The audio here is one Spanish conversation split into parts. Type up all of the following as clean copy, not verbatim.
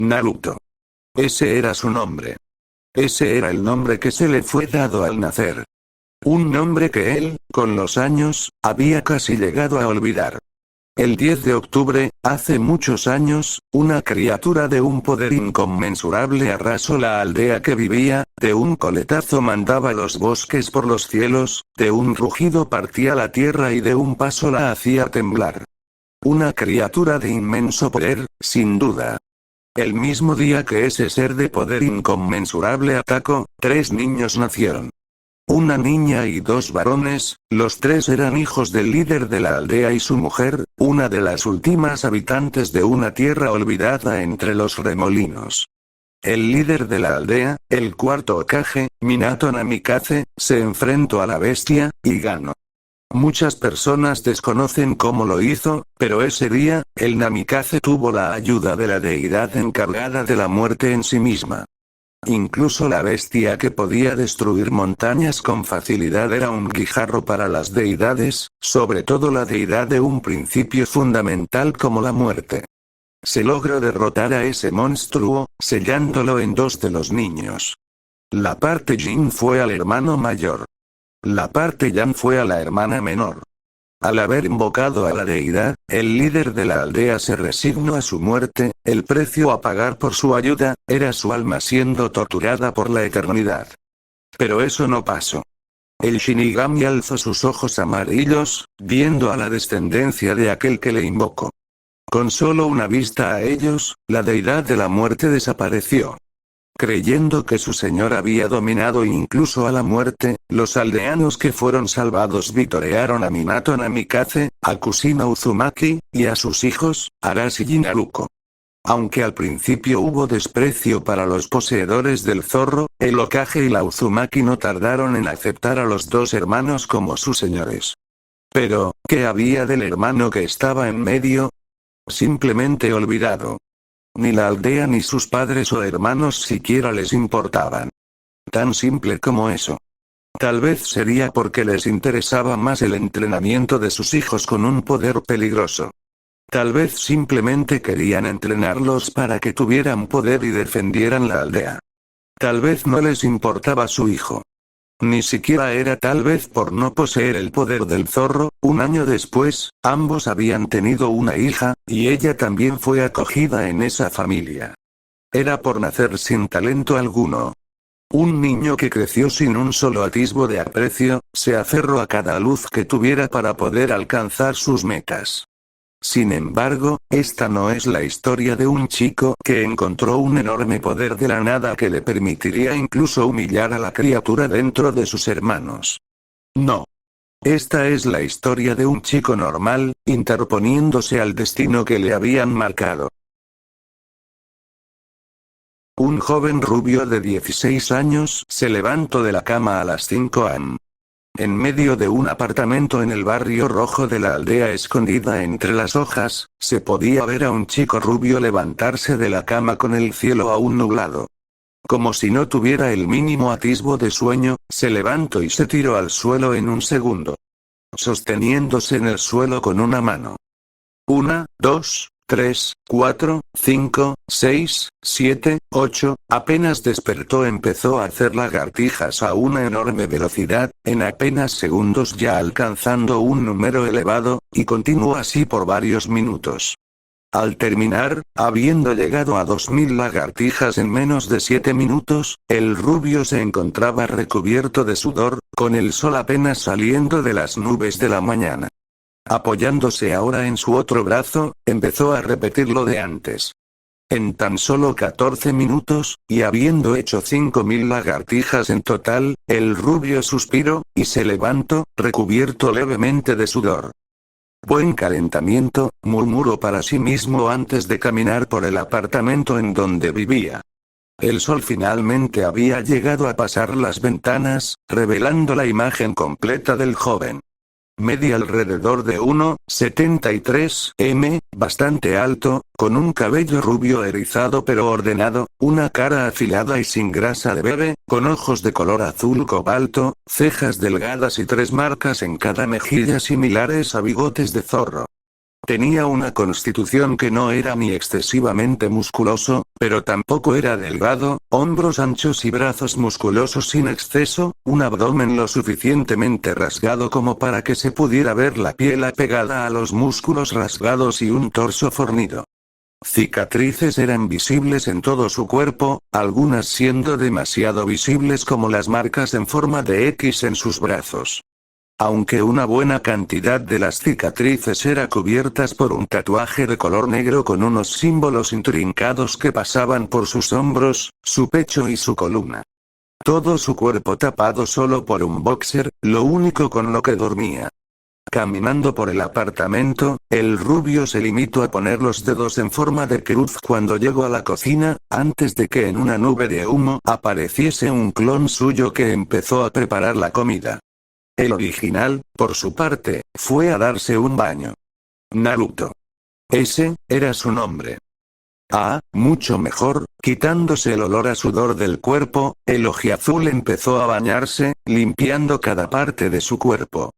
Naruto. Ese era su nombre. Ese era el nombre que se le fue dado al nacer. Un nombre que él, con los años, había casi llegado a olvidar. El 10 de octubre, hace muchos años, una criatura de un poder inconmensurable arrasó la aldea que vivía, de un coletazo mandaba los bosques por los cielos, de un rugido partía la tierra y de un paso la hacía temblar. Una criatura de inmenso poder, sin duda. El mismo día que ese ser de poder inconmensurable atacó, 3 niños nacieron. Una niña y 2 varones, los 3 eran hijos del líder de la aldea y su mujer, una de las últimas habitantes de una tierra olvidada entre los remolinos. El líder de la aldea, el cuarto Hokage, Minato Namikaze, se enfrentó a la bestia, y ganó. Muchas personas desconocen cómo lo hizo, pero ese día, el Namikaze tuvo la ayuda de la deidad encargada de la muerte en sí misma. Incluso la bestia que podía destruir montañas con facilidad era un guijarro para las deidades, sobre todo la deidad de un principio fundamental como la muerte. Se logró derrotar a ese monstruo, sellándolo en 2 de los niños. La parte Jin fue al hermano mayor. La parte Yang fue a la hermana menor. Al haber invocado a la deidad, el líder de la aldea se resignó a su muerte, el precio a pagar por su ayuda, era su alma siendo torturada por la eternidad. Pero eso no pasó. El Shinigami alzó sus ojos amarillos, viendo a la descendencia de aquel que le invocó. Con solo una vista a ellos, la deidad de la muerte desapareció. Creyendo que su señor había dominado incluso a la muerte, los aldeanos que fueron salvados vitorearon a Minato Namikaze, a Kushina Uzumaki, y a sus hijos, Arashi y Naruko. Aunque al principio hubo desprecio para los poseedores del zorro, el Hokage y la Uzumaki no tardaron en aceptar a los 2 hermanos como sus señores. Pero, ¿qué había del hermano que estaba en medio? Simplemente olvidado. Ni la aldea ni sus padres o hermanos siquiera les importaban. Tan simple como eso. Tal vez sería porque les interesaba más el entrenamiento de sus hijos con un poder peligroso. Tal vez simplemente querían entrenarlos para que tuvieran poder y defendieran la aldea. Tal vez no les importaba su hijo. Ni siquiera era tal vez por no poseer el poder del zorro. Un año después, ambos habían tenido una hija, y ella también fue acogida en esa familia. Era por nacer sin talento alguno. Un niño que creció sin un solo atisbo de aprecio, se aferró a cada luz que tuviera para poder alcanzar sus metas. Sin embargo, esta no es la historia de un chico que encontró un enorme poder de la nada que le permitiría incluso humillar a la criatura dentro de sus hermanos. No. Esta es la historia de un chico normal, interponiéndose al destino que le habían marcado. Un joven rubio de 16 años se levantó de la cama a las 5 am. En medio de un apartamento en el barrio rojo de la aldea escondida entre las hojas, se podía ver a un chico rubio levantarse de la cama con el cielo aún nublado. Como si no tuviera el mínimo atisbo de sueño, se levantó y se tiró al suelo en un segundo. Sosteniéndose en el suelo con una mano. 1, 2, 3, 4, 5, 6, 7, 8, apenas despertó empezó a hacer lagartijas a una enorme velocidad, en apenas segundos ya alcanzando un número elevado, y continuó así por varios minutos. Al terminar, habiendo llegado a 2000 lagartijas en menos de 7 minutos, el rubio se encontraba recubierto de sudor, con el sol apenas saliendo de las nubes de la mañana. Apoyándose ahora en su otro brazo, empezó a repetir lo de antes. En tan solo 14 minutos, y habiendo hecho 5000 lagartijas en total, el rubio suspiró, y se levantó, recubierto levemente de sudor. Buen calentamiento, murmuró para sí mismo antes de caminar por el apartamento en donde vivía. El sol finalmente había llegado a pasar las ventanas, revelando la imagen completa del joven. Medía alrededor de 1,73 m, bastante alto, con un cabello rubio erizado pero ordenado, una cara afilada y sin grasa de bebé, con ojos de color azul cobalto, cejas delgadas y 3 marcas en cada mejilla similares a bigotes de zorro. Tenía una constitución que no era ni excesivamente musculoso, pero tampoco era delgado, hombros anchos y brazos musculosos sin exceso, un abdomen lo suficientemente rasgado como para que se pudiera ver la piel apegada a los músculos rasgados y un torso fornido. Cicatrices eran visibles en todo su cuerpo, algunas siendo demasiado visibles como las marcas en forma de X en sus brazos. Aunque una buena cantidad de las cicatrices era cubiertas por un tatuaje de color negro con unos símbolos intrincados que pasaban por sus hombros, su pecho y su columna. Todo su cuerpo tapado solo por un boxer, lo único con lo que dormía. Caminando por el apartamento, el rubio se limitó a poner los dedos en forma de cruz cuando llegó a la cocina, antes de que en una nube de humo apareciese un clon suyo que empezó a preparar la comida. El original, por su parte, fue a darse un baño. Naruto. Ese era su nombre. Ah, mucho mejor, quitándose el olor a sudor del cuerpo, el ojiazul empezó a bañarse, limpiando cada parte de su cuerpo.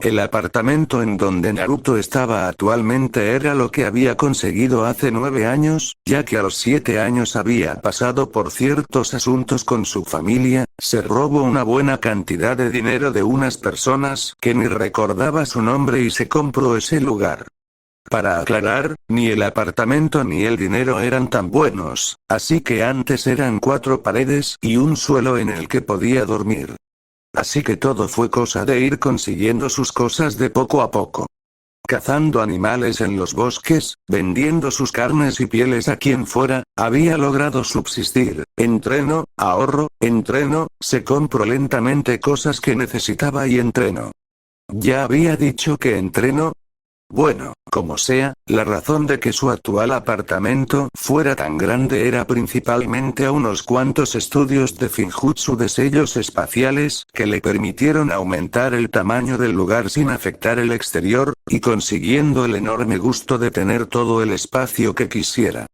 El apartamento en donde Naruto estaba actualmente era lo que había conseguido hace 9 años, ya que a los 7 años había pasado por ciertos asuntos con su familia, se robó una buena cantidad de dinero de unas personas que ni recordaba su nombre y se compró ese lugar. Para aclarar, ni el apartamento ni el dinero eran tan buenos, así que antes eran 4 paredes y un suelo en el que podía dormir. Así que todo fue cosa de ir consiguiendo sus cosas de poco a poco. Cazando animales en los bosques, vendiendo sus carnes y pieles a quien fuera, había logrado subsistir. Entreno, ahorro, entreno, se compró lentamente cosas que necesitaba y entreno. Ya había dicho que entreno. Bueno, como sea, la razón de que su actual apartamento fuera tan grande era principalmente a unos cuantos estudios de Finjutsu de sellos espaciales que le permitieron aumentar el tamaño del lugar sin afectar el exterior, y consiguiendo el enorme gusto de tener todo el espacio que quisiera.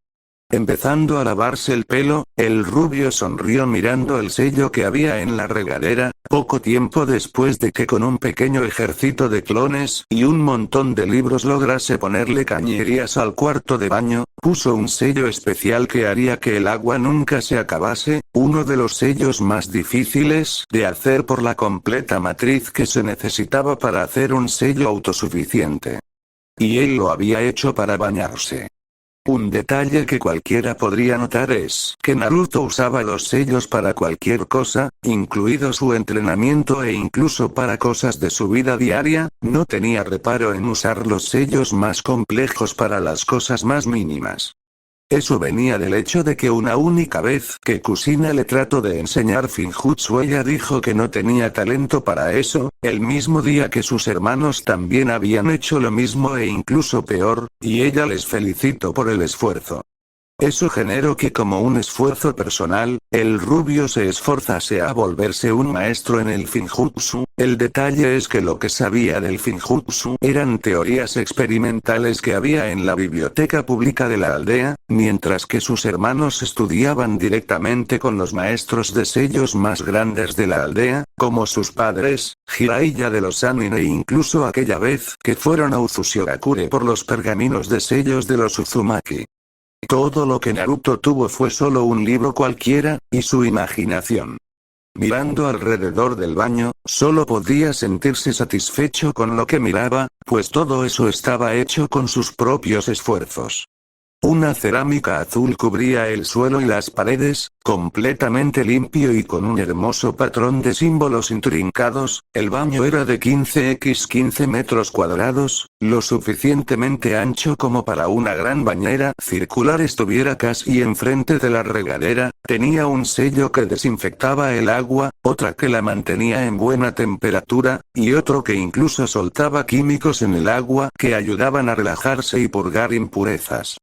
Empezando a lavarse el pelo, el rubio sonrió mirando el sello que había en la regadera, poco tiempo después de que con un pequeño ejército de clones y un montón de libros lograse ponerle cañerías al cuarto de baño, puso un sello especial que haría que el agua nunca se acabase, uno de los sellos más difíciles de hacer por la completa matriz que se necesitaba para hacer un sello autosuficiente. Y él lo había hecho para bañarse. Un detalle que cualquiera podría notar es que Naruto usaba los sellos para cualquier cosa, incluido su entrenamiento e incluso para cosas de su vida diaria, no tenía reparo en usar los sellos más complejos para las cosas más mínimas. Eso venía del hecho de que una única vez que Kushina le trató de enseñar Finjutsu ella dijo que no tenía talento para eso, el mismo día que sus hermanos también habían hecho lo mismo e incluso peor, y ella les felicitó por el esfuerzo. Eso generó que como un esfuerzo personal, el rubio se esforzase a volverse un maestro en el Finjutsu. El detalle es que lo que sabía del Finjutsu eran teorías experimentales que había en la biblioteca pública de la aldea, mientras que sus hermanos estudiaban directamente con los maestros de sellos más grandes de la aldea, como sus padres, Jiraiya de los Sannin e incluso aquella vez que fueron a Uzushiogakure por los pergaminos de sellos de los Uzumaki. Todo lo que Naruto tuvo fue solo un libro cualquiera, y su imaginación. Mirando alrededor del baño, solo podía sentirse satisfecho con lo que miraba, pues todo eso estaba hecho con sus propios esfuerzos. Una cerámica azul cubría el suelo y las paredes, completamente limpio y con un hermoso patrón de símbolos intrincados. El baño era de 15x15 metros cuadrados, lo suficientemente ancho como para una gran bañera circular estuviera casi enfrente de la regadera, tenía un sello que desinfectaba el agua, otra que la mantenía en buena temperatura, y otro que incluso soltaba químicos en el agua que ayudaban a relajarse y purgar impurezas.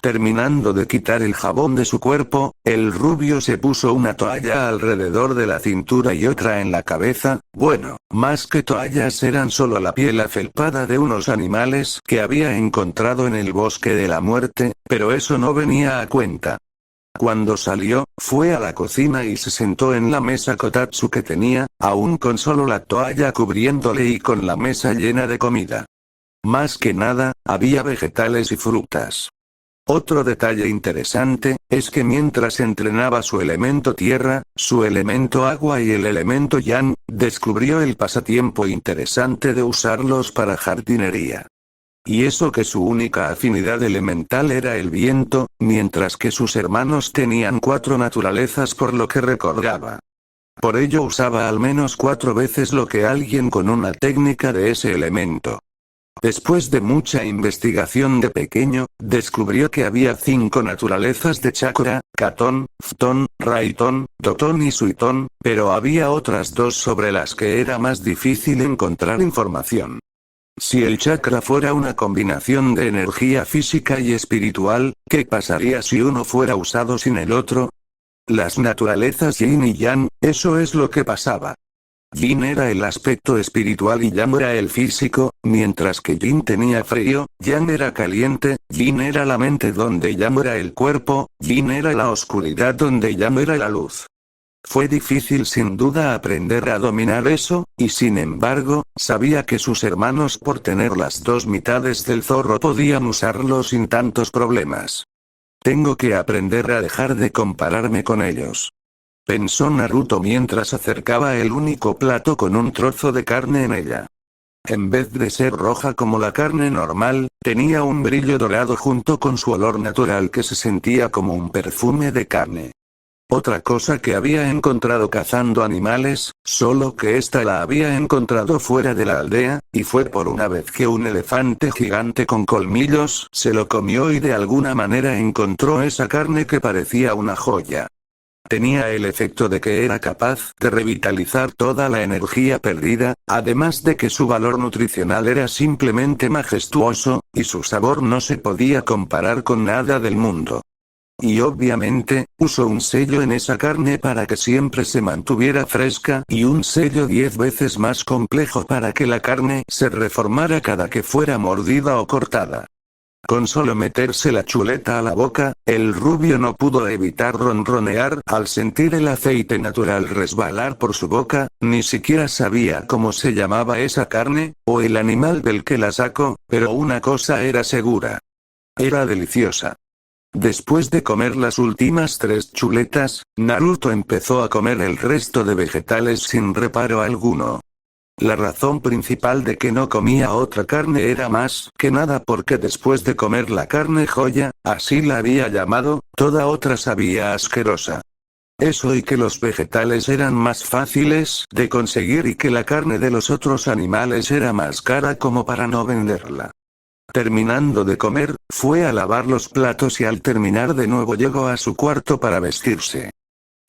Terminando de quitar el jabón de su cuerpo, el rubio se puso una toalla alrededor de la cintura y otra en la cabeza. Bueno, más que toallas eran solo la piel afelpada de unos animales que había encontrado en el bosque de la muerte, pero eso no venía a cuenta. Cuando salió, fue a la cocina y se sentó en la mesa kotatsu que tenía, aún con solo la toalla cubriéndole y con la mesa llena de comida. Más que nada, había vegetales y frutas. Otro detalle interesante, es que mientras entrenaba su elemento tierra, su elemento agua y el elemento yang, descubrió el pasatiempo interesante de usarlos para jardinería. Y eso que su única afinidad elemental era el viento, mientras que sus hermanos tenían 4 naturalezas por lo que recordaba. Por ello usaba al menos 4 veces lo que alguien con una técnica de ese elemento. Después de mucha investigación de pequeño, descubrió que había 5 naturalezas de chakra, Katón, Ftón, Raitón, Dotón y Suitón, pero había otras 2 sobre las que era más difícil encontrar información. Si el chakra fuera una combinación de energía física y espiritual, ¿qué pasaría si uno fuera usado sin el otro? Las naturalezas yin y yang, eso es lo que pasaba. Yin era el aspecto espiritual y yang era el físico, mientras que yin tenía frío, yang era caliente, yin era la mente donde yang era el cuerpo, yin era la oscuridad donde yang era la luz. Fue difícil sin duda aprender a dominar eso, y sin embargo, sabía que sus hermanos por tener las 2 mitades del zorro podían usarlo sin tantos problemas. Tengo que aprender a dejar de compararme con ellos. Pensó Naruto mientras acercaba el único plato con un trozo de carne en ella. En vez de ser roja como la carne normal, tenía un brillo dorado junto con su olor natural que se sentía como un perfume de carne. Otra cosa que había encontrado cazando animales, solo que esta la había encontrado fuera de la aldea, y fue por una vez que un elefante gigante con colmillos se lo comió y de alguna manera encontró esa carne que parecía una joya. Tenía el efecto de que era capaz de revitalizar toda la energía perdida, además de que su valor nutricional era simplemente majestuoso, y su sabor no se podía comparar con nada del mundo. Y obviamente, usó un sello en esa carne para que siempre se mantuviera fresca y un sello 10 veces más complejo para que la carne se reformara cada que fuera mordida o cortada. Con solo meterse la chuleta a la boca, el rubio no pudo evitar ronronear al sentir el aceite natural resbalar por su boca, ni siquiera sabía cómo se llamaba esa carne, o el animal del que la sacó, pero una cosa era segura. Era deliciosa. Después de comer las últimas 3 chuletas, Naruto empezó a comer el resto de vegetales sin reparo alguno. La razón principal de que no comía otra carne era más que nada porque después de comer la carne joya, así la había llamado, toda otra sabía asquerosa. Eso y que los vegetales eran más fáciles de conseguir y que la carne de los otros animales era más cara como para no venderla. Terminando de comer, fue a lavar los platos y al terminar de nuevo llegó a su cuarto para vestirse.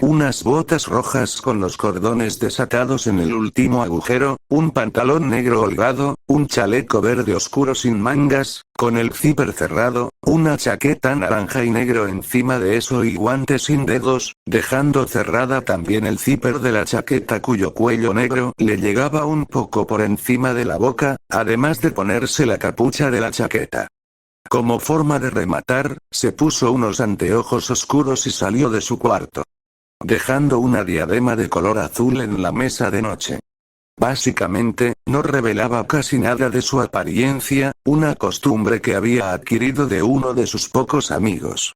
Unas botas rojas con los cordones desatados en el último agujero, un pantalón negro holgado, un chaleco verde oscuro sin mangas, con el zipper cerrado, una chaqueta naranja y negro encima de eso y guantes sin dedos, dejando cerrada también el zipper de la chaqueta cuyo cuello negro le llegaba un poco por encima de la boca, además de ponerse la capucha de la chaqueta. Como forma de rematar, se puso unos anteojos oscuros y salió de su cuarto, dejando una diadema de color azul en la mesa de noche. Básicamente, no revelaba casi nada de su apariencia, una costumbre que había adquirido de uno de sus pocos amigos.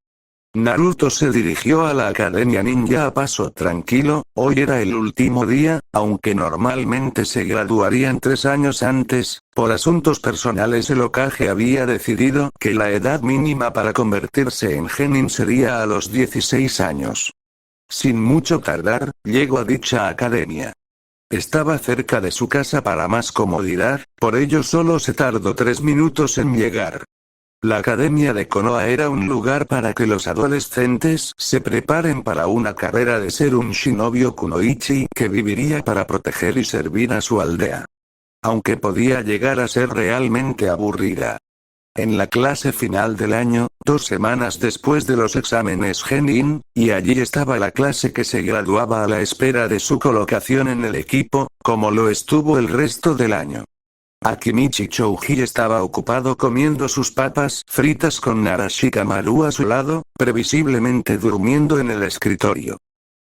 Naruto se dirigió a la Academia Ninja a paso tranquilo, hoy era el último día, aunque normalmente se graduarían 3 años antes, por asuntos personales el Hokage había decidido que la edad mínima para convertirse en genin sería a los 16 años. Sin mucho tardar, llegó a dicha academia. Estaba cerca de su casa para más comodidad, por ello solo se tardó 3 minutos en llegar. La academia de Konoha era un lugar para que los adolescentes se preparen para una carrera de ser un shinobi o kunoichi que viviría para proteger y servir a su aldea. Aunque podía llegar a ser realmente aburrida. En la clase final del año, 2 semanas después de los exámenes Genin, y allí estaba la clase que se graduaba a la espera de su colocación en el equipo, como lo estuvo el resto del año. Akimichi Chouji estaba ocupado comiendo sus papas fritas con Narashikamaru a su lado, previsiblemente durmiendo en el escritorio.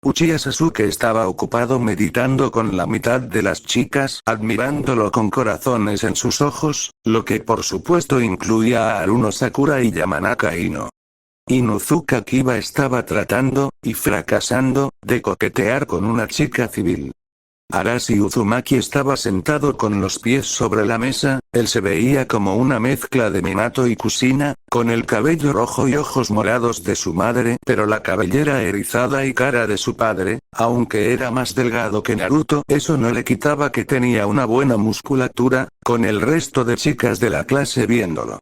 Uchiha Sasuke estaba ocupado meditando con la mitad de las chicas, admirándolo con corazones en sus ojos, lo que por supuesto incluía a Haruno Sakura y Yamanaka Ino. Inuzuka Kiba estaba tratando, y fracasando, de coquetear con una chica civil. Arashi Uzumaki estaba sentado con los pies sobre la mesa, él se veía como una mezcla de Minato y Kushina, con el cabello rojo y ojos morados de su madre, pero la cabellera erizada y cara de su padre, aunque era más delgado que Naruto, eso no le quitaba que tenía una buena musculatura, con el resto de chicas de la clase viéndolo.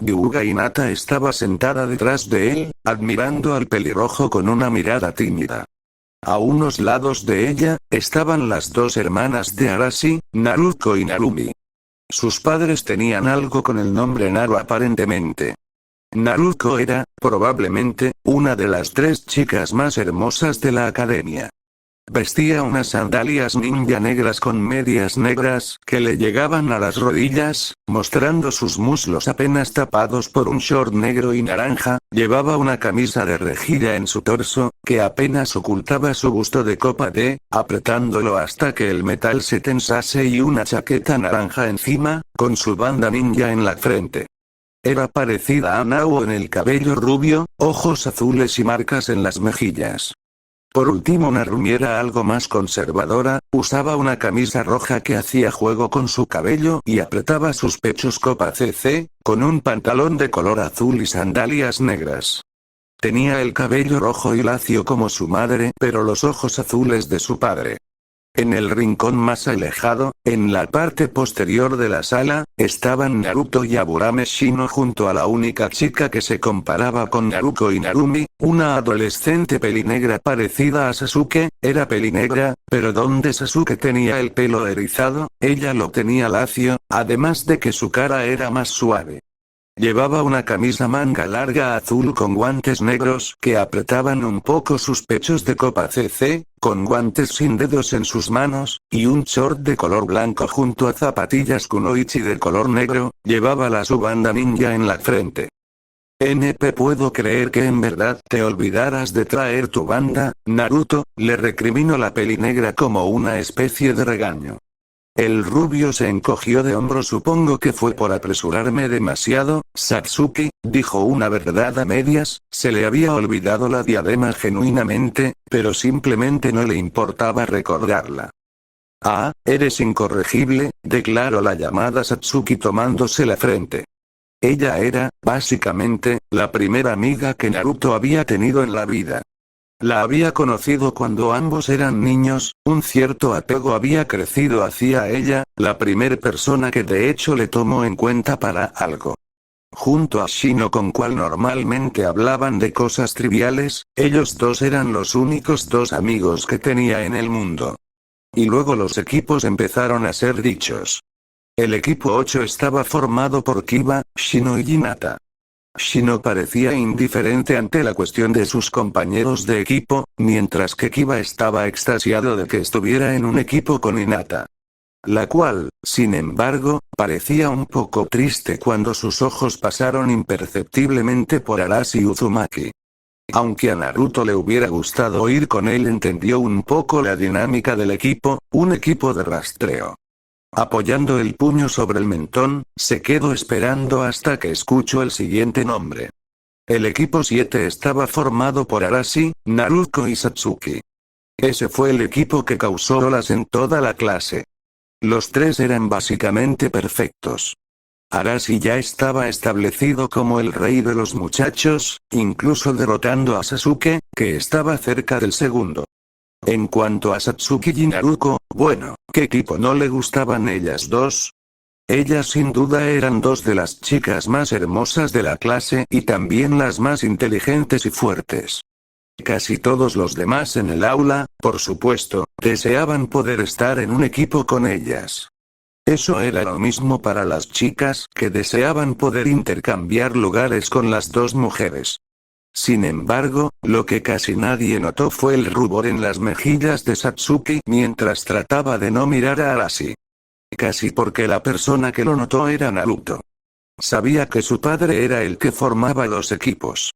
Hyuga Hinata estaba sentada detrás de él, admirando al pelirrojo con una mirada tímida. A unos lados de ella, estaban las dos hermanas de Arashi, Naruto y Narumi. Sus padres tenían algo con el nombre Naru aparentemente. Naruto era, probablemente, una de las 3 chicas más hermosas de la academia. Vestía unas sandalias ninja negras con medias negras que le llegaban a las rodillas, mostrando sus muslos apenas tapados por un short negro y naranja, llevaba una camisa de rejilla en su torso, que apenas ocultaba su busto de copa D, apretándolo hasta que el metal se tensase y una chaqueta naranja encima, con su banda ninja en la frente. Era parecida a Nao en el cabello rubio, ojos azules y marcas en las mejillas. Por último Narumi era algo más conservadora, usaba una camisa roja que hacía juego con su cabello y apretaba sus pechos copa CC, con un pantalón de color azul y sandalias negras. Tenía el cabello rojo y lacio como su madre, pero los ojos azules de su padre. En el rincón más alejado, en la parte posterior de la sala, estaban Naruto y Aburame Shino junto a la única chica que se comparaba con Naruto y Narumi, una adolescente pelinegra parecida a Sasuke, era pelinegra, pero donde Sasuke tenía el pelo erizado, ella lo tenía lacio, además de que su cara era más suave. Llevaba una camisa manga larga azul con guantes negros que apretaban un poco sus pechos de copa CC, con guantes sin dedos en sus manos, y un short de color blanco junto a zapatillas kunoichi de color negro, llevaba la su banda ninja en la frente. NP puedo creer que en verdad te olvidaras de traer tu banda, Naruto, le recriminó la pelinegra como una especie de regaño. El rubio se encogió de hombros. Supongo que fue por apresurarme demasiado, Satsuki, dijo una verdad a medias, se le había olvidado la diadema genuinamente, pero simplemente no le importaba recordarla. Ah, eres incorregible, declaró la llamada Satsuki tomándose la frente. Ella era, básicamente, la primera amiga que Naruto había tenido en la vida. La había conocido cuando ambos eran niños, un cierto apego había crecido hacia ella, la primer persona que de hecho le tomó en cuenta para algo. Junto a Shino con cual normalmente hablaban de cosas triviales, ellos dos eran los únicos 2 amigos que tenía en el mundo. Y luego los equipos empezaron a ser dichos. El equipo 8 estaba formado por Kiba, Shino y Hinata. Shino parecía indiferente ante la cuestión de sus compañeros de equipo, mientras que Kiba estaba extasiado de que estuviera en un equipo con Hinata. La cual, sin embargo, parecía un poco triste cuando sus ojos pasaron imperceptiblemente por Arashi Uzumaki. Aunque a Naruto le hubiera gustado ir con él, entendió un poco la dinámica del equipo, un equipo de rastreo. Apoyando el puño sobre el mentón, se quedó esperando hasta que escuchó el siguiente nombre. El equipo 7 estaba formado por Arashi, Naruto y Satsuki. Ese fue el equipo que causó olas en toda la clase. Los 3 eran básicamente perfectos. Arashi ya estaba establecido como el rey de los muchachos, incluso derrotando a Sasuke, que estaba cerca del segundo. En cuanto a Satsuki y Naruto, bueno, ¿qué tipo no le gustaban ellas dos? Ellas sin duda eran 2 de las chicas más hermosas de la clase y también las más inteligentes y fuertes. Casi todos los demás en el aula, por supuesto, deseaban poder estar en un equipo con ellas. Eso era lo mismo para las chicas que deseaban poder intercambiar lugares con las 2 mujeres. Sin embargo, lo que casi nadie notó fue el rubor en las mejillas de Satsuki mientras trataba de no mirar a Arashi. Casi porque la persona que lo notó era Naruto. Sabía que su padre era el que formaba los equipos.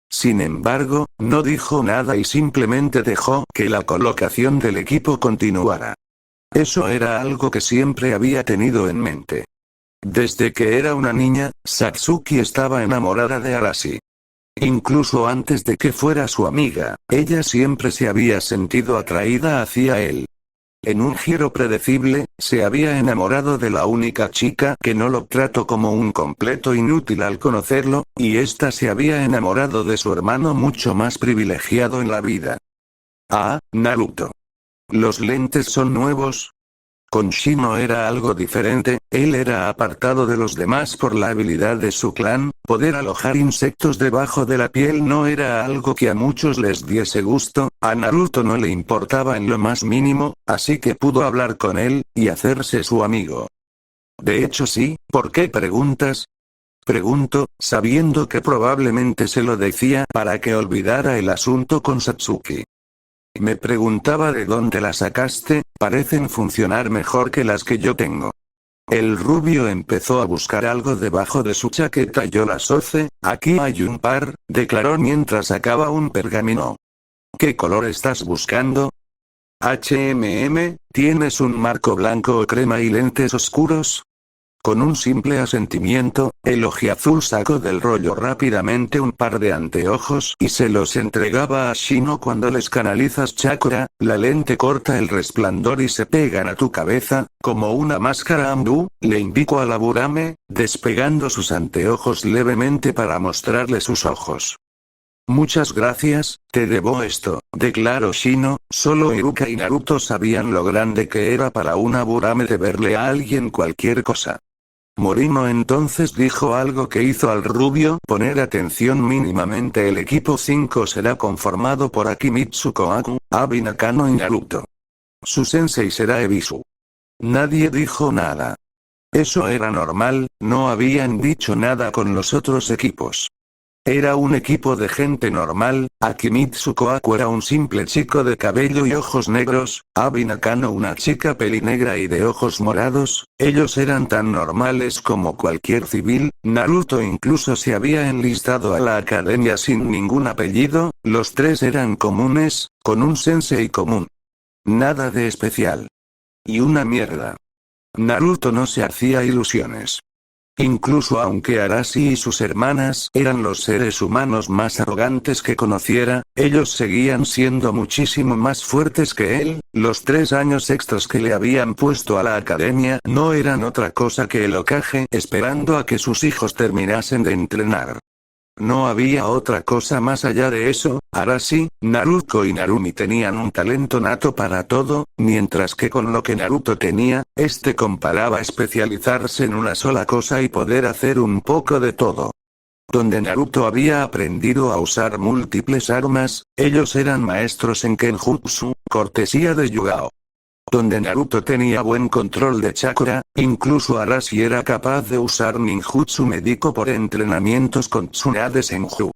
Sin embargo, no dijo nada y simplemente dejó que la colocación del equipo continuara. Eso era algo que siempre había tenido en mente. Desde que era una niña, Satsuki estaba enamorada de Arashi. Incluso antes de que fuera su amiga, ella siempre se había sentido atraída hacia él. En un giro predecible, se había enamorado de la única chica que no lo trató como un completo inútil al conocerlo, y ésta se había enamorado de su hermano mucho más privilegiado en la vida. Ah, Naruto. ¿Los lentes son nuevos? Con Shino era algo diferente, él era apartado de los demás por la habilidad de su clan, poder alojar insectos debajo de la piel no era algo que a muchos les diese gusto, a Naruto no le importaba en lo más mínimo, así que pudo hablar con él, y hacerse su amigo. De hecho sí, ¿por qué preguntas? Pregunto, sabiendo que probablemente se lo decía para que olvidara el asunto con Satsuki. Me preguntaba de dónde la sacaste, parecen funcionar mejor que las que yo tengo. El rubio empezó a buscar algo debajo de su chaqueta. Yo las hoce, aquí hay un par, declaró mientras sacaba un pergamino. ¿Qué color estás buscando? ¿Tienes un marco blanco o crema y lentes oscuros? Con un simple asentimiento, el ojiazul sacó del rollo rápidamente un par de anteojos y se los entregaba a Shino. Cuando les canalizas chakra, la lente corta el resplandor y se pegan a tu cabeza, como una máscara hindú, le indicó a la Burame, despegando sus anteojos levemente para mostrarle sus ojos. Muchas gracias, te debo esto, declaró Shino. Solo Iruka y Naruto sabían lo grande que era para una Burame deberle a alguien cualquier cosa. Morino entonces dijo algo que hizo al rubio poner atención mínimamente. El equipo 5 será conformado por Akimitsu Kohaku, Abi Nakano y Naruto. Su sensei será Ebisu. Nadie dijo nada. Eso era normal, no habían dicho nada con los otros equipos. Era un equipo de gente normal, Akimitsu Kohaku era un simple chico de cabello y ojos negros, Abi Nakano una chica pelinegra y de ojos morados, ellos eran tan normales como cualquier civil. Naruto incluso se había enlistado a la academia sin ningún apellido, los tres eran comunes, con un sensei común. Nada de especial. Y una mierda. Naruto no se hacía ilusiones. Incluso aunque Arashi y sus hermanas eran los seres humanos más arrogantes que conociera, ellos seguían siendo muchísimo más fuertes que él. Los 3 años extras que le habían puesto a la academia no eran otra cosa que el Hokage esperando a que sus hijos terminasen de entrenar. No había otra cosa más allá de eso. Arashi, Naruto y Narumi tenían un talento nato para todo, mientras que con lo que Naruto tenía, este comparaba especializarse en una sola cosa y poder hacer un poco de todo. Donde Naruto había aprendido a usar múltiples armas, ellos eran maestros en Kenjutsu, cortesía de Yugao. Donde Naruto tenía buen control de chakra, incluso Arashi era capaz de usar ninjutsu médico por entrenamientos con Tsunade Senju.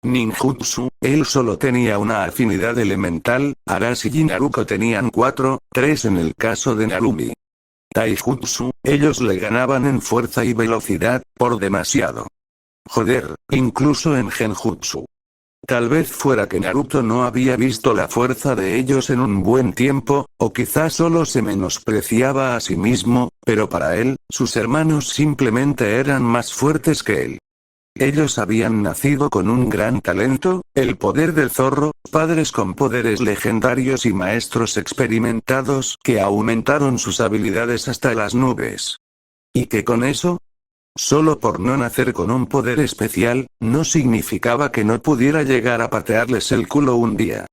Ninjutsu, él solo tenía una afinidad elemental, Arashi y Naruto tenían 4, 3 en el caso de Narumi. Taijutsu, ellos le ganaban en fuerza y velocidad, por demasiado. Joder, incluso en Genjutsu. Tal vez fuera que Naruto no había visto la fuerza de ellos en un buen tiempo, o quizás solo se menospreciaba a sí mismo, pero para él, sus hermanos simplemente eran más fuertes que él. Ellos habían nacido con un gran talento, el poder del zorro, padres con poderes legendarios y maestros experimentados que aumentaron sus habilidades hasta las nubes. ¿Y qué con eso? Solo por no nacer con un poder especial, no significaba que no pudiera llegar a patearles el culo un día.